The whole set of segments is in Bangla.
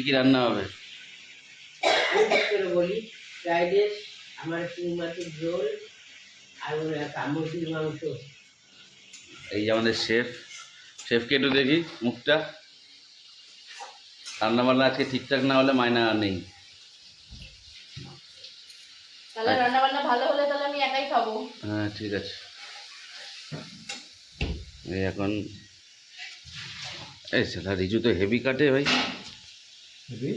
কি রান্না হবে? বলি ফ্রাইড রাইস, আমার চিংড়ি মাছের ঝোল আর মুরগির মাংস। এই যে আমাদের শেফকে একটু দেখি মুখটা। রান্না বান্না আজকে ঠিকঠাক না হলে মাইনা নেই। তাহলে রান্না বান্না ভালো হলে তাহলে আমি একাই খাবো। হ্যাঁ ঠিক আছে। এই এখন এই সেটা রিজু তো হেভি কাটে ভাই। হেভি?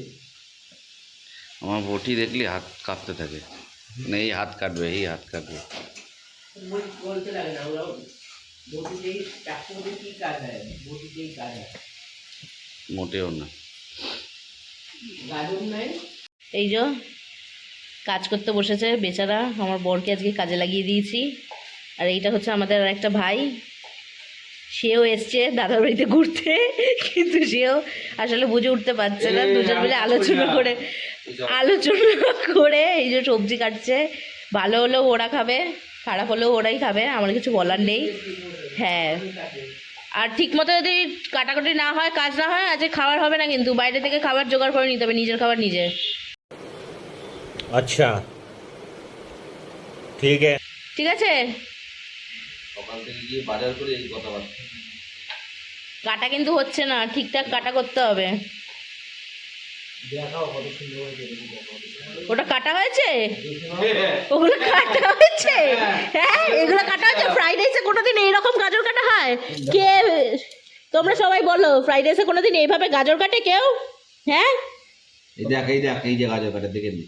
আমার বটি দেখলি হাত কাঁপতে থাকে। এই হাত কাটবে, এই হাত কাটবে। বলতে লাগে না, ওরা বটিতেই চাকু মধ্যে কি কাজ হয়, বটিতেই কাজ হয়, মোটেও না। গাজন নাই। এই যে কাজ করতে বসেছে বেচারা, আমার বরকে আজকে কাজে লাগিয়ে দিয়েছি। আর এইটা হচ্ছে আমাদের আর একটা ভাই, সেও এসছে দাদার বাড়িতে ঘুরতে, কিন্তু সেও আসলে বুঝে উঠতে পারছে না। দুজন মিলে আলোচনা করে এই যে সবজি কাটছে। ভালো হলেও ওরা খাবে, খারাপ হলেও ওরাই খাবে, আমার কিছু বলার নেই। হ্যাঁ, আর ঠিক মতো যদি কাটাকাটি না হয়, কাজ না হয়, আজকে খাবার হবে না, কিন্তু বাইরে থেকে খাবার জোগাড় করে নিতে হবে, নিজের খাবার নিজে। আচ্ছা ঠিক আছে, ঠিক আছে। সকাল থেকে গিয়ে বাজার করে এই কথাবার্তা। কাটা কিন্তু হচ্ছে না, ঠিকঠাক কাটা করতে হবে। ওটা কাটা হয়েছে, ওগুলো কাটা হয়েছে। হ্যাঁ, এগুলো কাটা হয়েছে। ফ্রাইড রাইসে কোনোদিন এইরকম গাজর কাটা হয়? কে, তোমরা সবাই বলো, ফ্রাইড রাইসে কোনোদিন এইভাবে গাজর কাটে কেউ? হ্যাঁ, এই দেখ এই যে গাজর কাটা দেখে নি।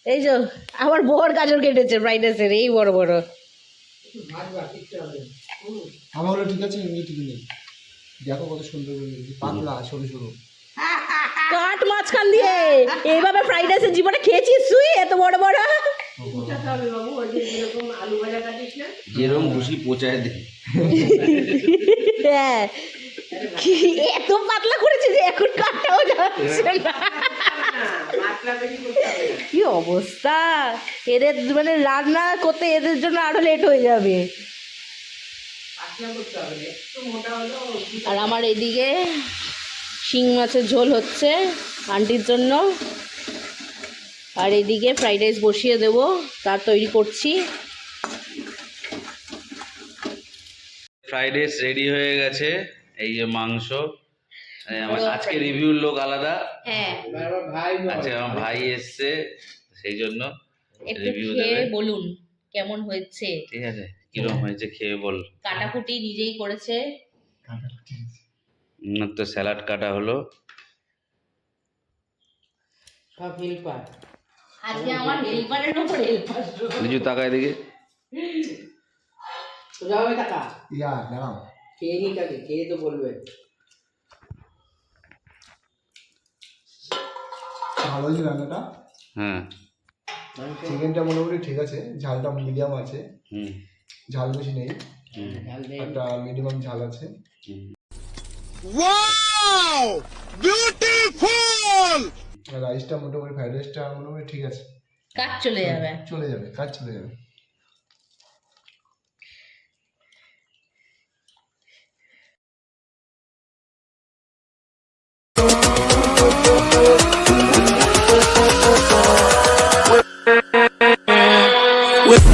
এই যে আমার বর গাজর কেটেছে ফ্রাইড রাইসের, এই বড় বড়। আমার হলো ঠিক আছে, এমনি ঠিক নেই। দেখো কত সুন্দর পাতলা সরু সরু কাট মাঝখান দিয়ে এইভাবে ফ্রাইড রাইসের জীবনে খেয়েছিস তুই এত বড় বড়? আলু ভাজা কাটিস না, যেরকম খুশি পচায় দে। হ্যাঁ, এত পাতলা করেছে যে এখন কাটটাও যাচ্ছে না। কি অবস্থা এদের, মানে রান্না করতে এদের জন্য আরো লেট হয়ে যাবে। আর আমার এদিকে শিং মাছের ঝোল হচ্ছে আন্টির জন্য, আর এদিকে ফ্রাইড রাইস বসিয়ে দেবো, তার তৈরি করছি। ফ্রাইড রাইস রেডি হয়ে গেছে। এই যে মাংস, আমার আজকে রিভিউর লোক আলাদা। হ্যাঁ, আচ্ছা আমার ভাই এসছে, সেই জন্য একটু রিভিউ খেয়ে দেবে। বলুন কেমন হয়েছে। ঠিক আছে, কিরকম হয়েছে খেয়ে বল। কাটাকুটি নিজেই করেছে। তো স্যালাড কাটা হলো। সব হেল্পার। আজকে আমার হেল্পারের উপর হেল্পার। কিছু তাকায় দেখি। সোজা হবে টাকা ইয়া দাঁড়াও, খেয়ে নি, কাকে খেয়ে তো বলবে। ভালো হয়েছে রান্নাটা। হ্যাঁ, চিকেনটা মোটামুটি ঠিক আছে, ঝালটা মিডিয়াম আছে, হুম ঝাল বেশি নেই, ঝাল দেয়। একটা মিনিমাম ঝাল আছে। Wow! Beautiful! আর রাইসটা মোটামুটি, ফ্রাইড রাইসটা মোটামুটি ঠিক আছে, কাজ চলে যাবে। চলে যাবে, কাজ চলে যাবে। With